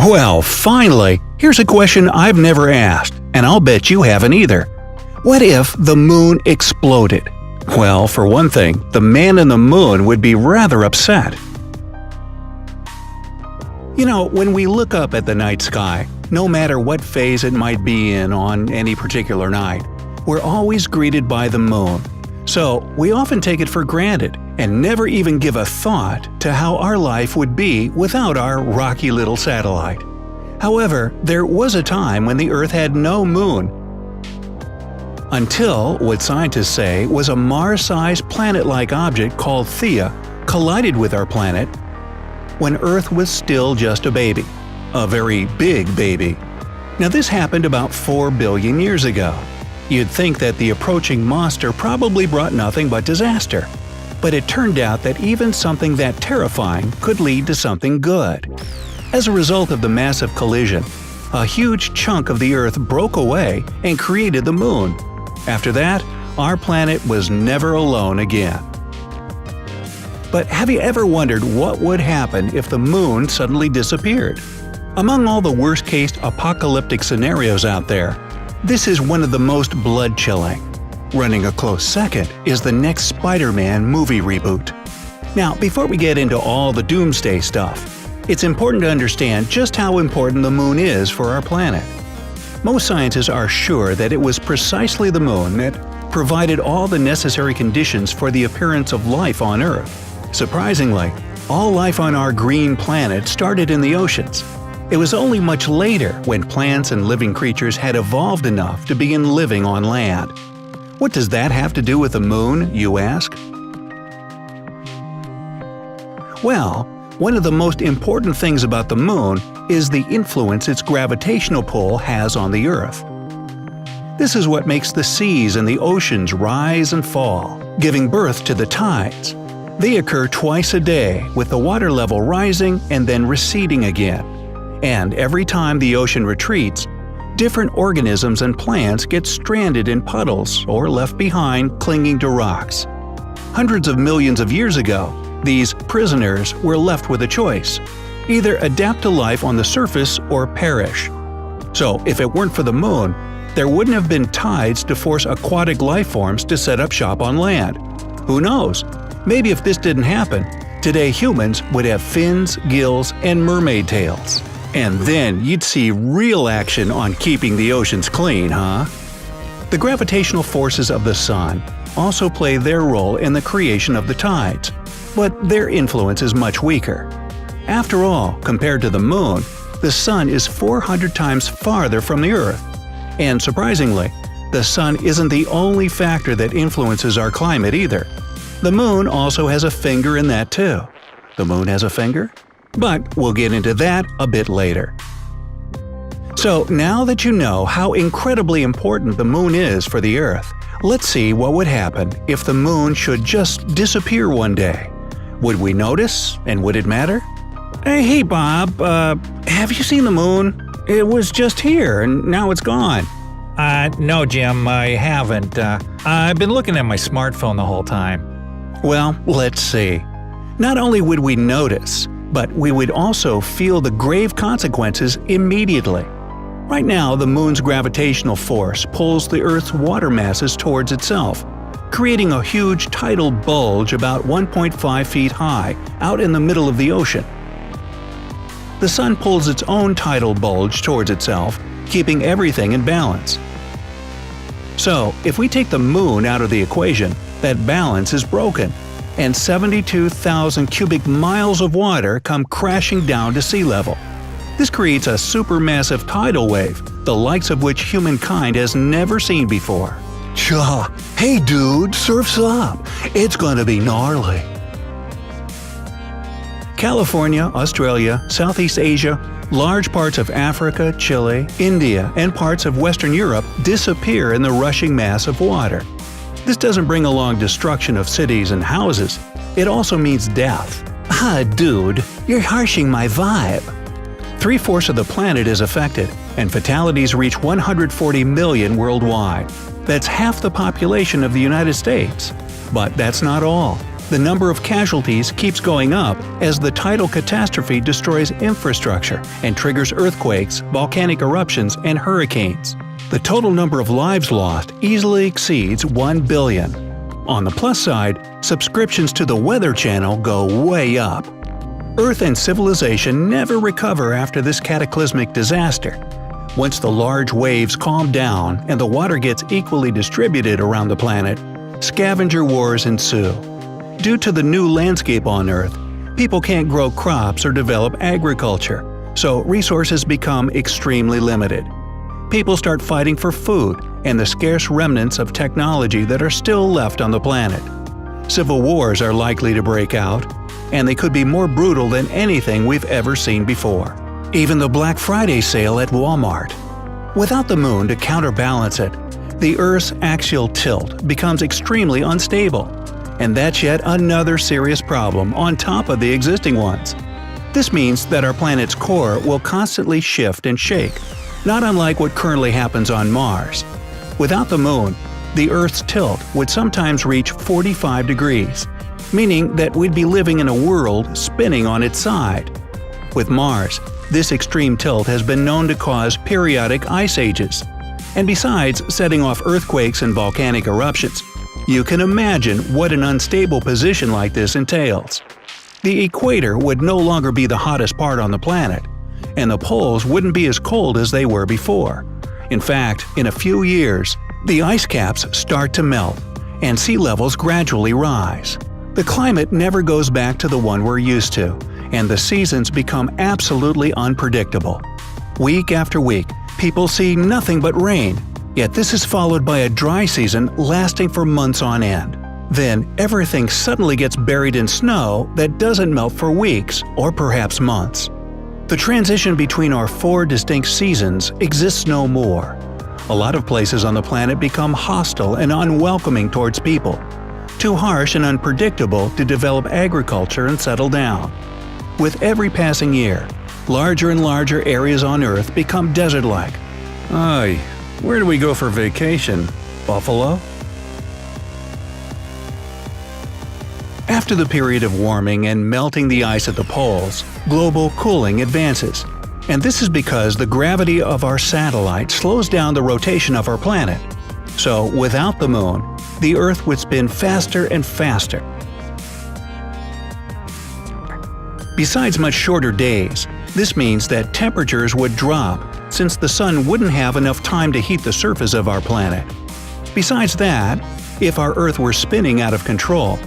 Well, finally, here's a question I've never asked, and I'll bet you haven't either. What if the moon exploded? Well, for one thing, the man in the moon would be rather upset. You know, when we look up at the night sky, no matter what phase it might be in on any particular night, we're always greeted by the moon. So, we often take it for granted and never even give a thought to how our life would be without our rocky little satellite. However, there was a time when the Earth had no moon, until what scientists say was a Mars-sized planet-like object called Theia collided with our planet when Earth was still just a baby. A very big baby. Now this happened about 4 billion years ago. You'd think that the approaching monster probably brought nothing but disaster. But it turned out that even something that terrifying could lead to something good. As a result of the massive collision, a huge chunk of the Earth broke away and created the Moon. After that, our planet was never alone again. But have you ever wondered what would happen if the Moon suddenly disappeared? Among all the worst-case apocalyptic scenarios out there, this is one of the most blood-chilling. Running a close second is the next Spider-Man movie reboot. Now, before we get into all the doomsday stuff, it's important to understand just how important the Moon is for our planet. Most scientists are sure that it was precisely the Moon that provided all the necessary conditions for the appearance of life on Earth. Surprisingly, all life on our green planet started in the oceans. It was only much later when plants and living creatures had evolved enough to begin living on land. What does that have to do with the Moon, you ask? Well, one of the most important things about the Moon is the influence its gravitational pull has on the Earth. This is what makes the seas and the oceans rise and fall, giving birth to the tides. They occur twice a day, with the water level rising and then receding again. And every time the ocean retreats, different organisms and plants get stranded in puddles or left behind clinging to rocks. Hundreds of millions of years ago, these prisoners were left with a choice: either adapt to life on the surface or perish. So, if it weren't for the Moon, there wouldn't have been tides to force aquatic life forms to set up shop on land. Who knows? Maybe if this didn't happen, today humans would have fins, gills, and mermaid tails. And then you'd see real action on keeping the oceans clean, huh? The gravitational forces of the Sun also play their role in the creation of the tides, but their influence is much weaker. After all, compared to the Moon, the Sun is 400 times farther from the Earth. And surprisingly, the Sun isn't the only factor that influences our climate either. The Moon also has a finger in that too. The Moon has a finger? But we'll get into that a bit later. So now that you know how incredibly important the Moon is for the Earth, let's see what would happen if the Moon should just disappear one day. Would we notice, and would it matter? Hey Bob, have you seen the Moon? It was just here, and now it's gone. No Jim, I haven't. I've been looking at my smartphone the whole time. Well, let's see. Not only would we notice, but we would also feel the grave consequences immediately. Right now, the Moon's gravitational force pulls the Earth's water masses towards itself, creating a huge tidal bulge about 1.5 feet high out in the middle of the ocean. The Sun pulls its own tidal bulge towards itself, keeping everything in balance. So, if we take the Moon out of the equation, that balance is broken, and 72,000 cubic miles of water come crashing down to sea level. This creates a supermassive tidal wave, the likes of which humankind has never seen before. Cha! Hey dude, surf's up! It's gonna be gnarly! California, Australia, Southeast Asia, large parts of Africa, Chile, India, and parts of Western Europe disappear in the rushing mass of water. This doesn't bring along destruction of cities and houses, it also means death. Dude, you're harshing my vibe. 3/4 of the planet is affected, and fatalities reach 140 million worldwide. That's half the population of the United States. But that's not all. The number of casualties keeps going up as the tidal catastrophe destroys infrastructure and triggers earthquakes, volcanic eruptions, and hurricanes. The total number of lives lost easily exceeds 1 billion. On the plus side, subscriptions to the Weather Channel go way up. Earth and civilization never recover after this cataclysmic disaster. Once the large waves calm down and the water gets equally distributed around the planet, scavenger wars ensue. Due to the new landscape on Earth, people can't grow crops or develop agriculture, so resources become extremely limited. People start fighting for food and the scarce remnants of technology that are still left on the planet. Civil wars are likely to break out, and they could be more brutal than anything we've ever seen before. Even the Black Friday sale at Walmart. Without the moon to counterbalance it, the Earth's axial tilt becomes extremely unstable, and that's yet another serious problem on top of the existing ones. This means that our planet's core will constantly shift and shake, not unlike what currently happens on Mars. Without the moon, the Earth's tilt would sometimes reach 45 degrees, meaning that we'd be living in a world spinning on its side. With Mars, this extreme tilt has been known to cause periodic ice ages. And besides setting off earthquakes and volcanic eruptions, you can imagine what an unstable position like this entails. The equator would no longer be the hottest part on the planet, and the poles wouldn't be as cold as they were before. In fact, in a few years, the ice caps start to melt, and sea levels gradually rise. The climate never goes back to the one we're used to, and the seasons become absolutely unpredictable. Week after week, people see nothing but rain, yet this is followed by a dry season lasting for months on end. Then, everything suddenly gets buried in snow that doesn't melt for weeks or perhaps months. The transition between our 4 distinct seasons exists no more. A lot of places on the planet become hostile and unwelcoming towards people, too harsh and unpredictable to develop agriculture and settle down. With every passing year, larger and larger areas on Earth become desert-like. Ay, where do we go for vacation? Buffalo? After the period of warming and melting the ice at the poles, global cooling advances. And this is because the gravity of our satellite slows down the rotation of our planet. So, without the moon, the Earth would spin faster and faster. Besides much shorter days, this means that temperatures would drop since the sun wouldn't have enough time to heat the surface of our planet. Besides that, if our Earth were spinning out of control,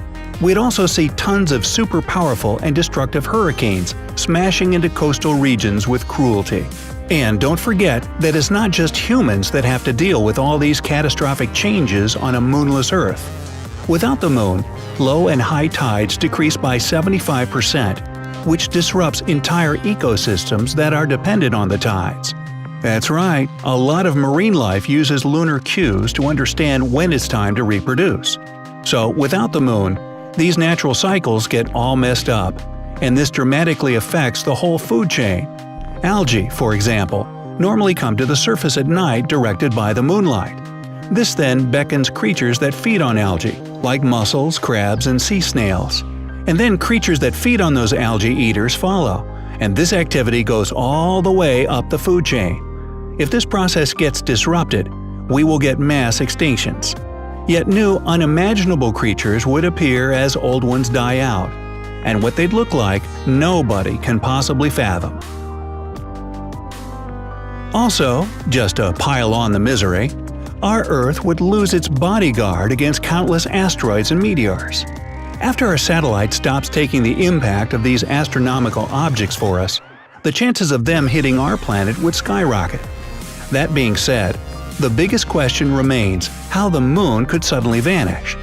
we'd also see tons of super powerful and destructive hurricanes smashing into coastal regions with cruelty. And don't forget that it's not just humans that have to deal with all these catastrophic changes on a moonless Earth. Without the moon, low and high tides decrease by 75%, which disrupts entire ecosystems that are dependent on the tides. That's right, a lot of marine life uses lunar cues to understand when it's time to reproduce. So, without the moon, these natural cycles get all messed up, and this dramatically affects the whole food chain. Algae, for example, normally come to the surface at night directed by the moonlight. This then beckons creatures that feed on algae, like mussels, crabs, and sea snails. And then creatures that feed on those algae eaters follow, and this activity goes all the way up the food chain. If this process gets disrupted, we will get mass extinctions. Yet new, unimaginable creatures would appear as old ones die out, and what they'd look like, nobody can possibly fathom. Also, just to pile on the misery, our Earth would lose its bodyguard against countless asteroids and meteors. After our satellite stops taking the impact of these astronomical objects for us, the chances of them hitting our planet would skyrocket. That being said, the biggest question remains how the moon could suddenly vanish.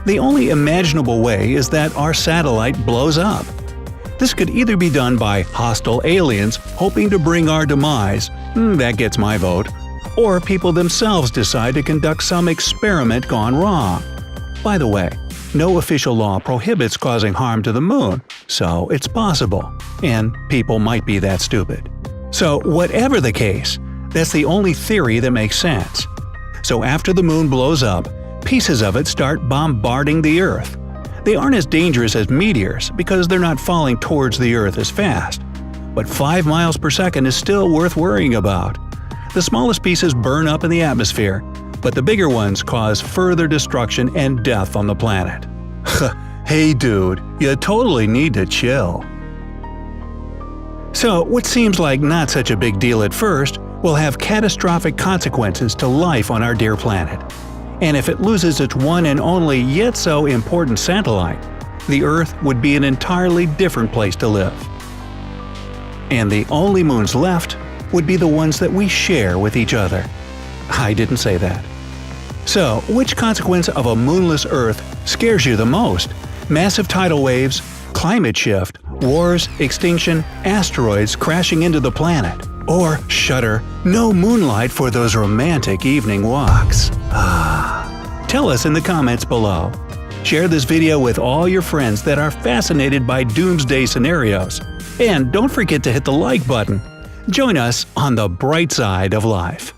The only imaginable way is that our satellite blows up. This could either be done by hostile aliens hoping to bring our demise, that gets my vote, or people themselves decide to conduct some experiment gone wrong. By the way, no official law prohibits causing harm to the moon, so it's possible, and people might be that stupid. So whatever the case, that's the only theory that makes sense. So after the moon blows up, pieces of it start bombarding the Earth. They aren't as dangerous as meteors because they're not falling towards the Earth as fast. But 5 miles per second is still worth worrying about. The smallest pieces burn up in the atmosphere, but the bigger ones cause further destruction and death on the planet. Hey dude, you totally need to chill. So, what seems like not such a big deal at first will have catastrophic consequences to life on our dear planet. And if it loses its one and only yet so important satellite, the Earth would be an entirely different place to live. And the only moons left would be the ones that we share with each other. I didn't say that. So, which consequence of a moonless Earth scares you the most? Massive tidal waves, climate shift, wars, extinction, asteroids crashing into the planet, or, shudder, no moonlight for those romantic evening walks. Tell us in the comments below. Share this video with all your friends that are fascinated by doomsday scenarios. And don't forget to hit the like button. Join us on the bright side of life.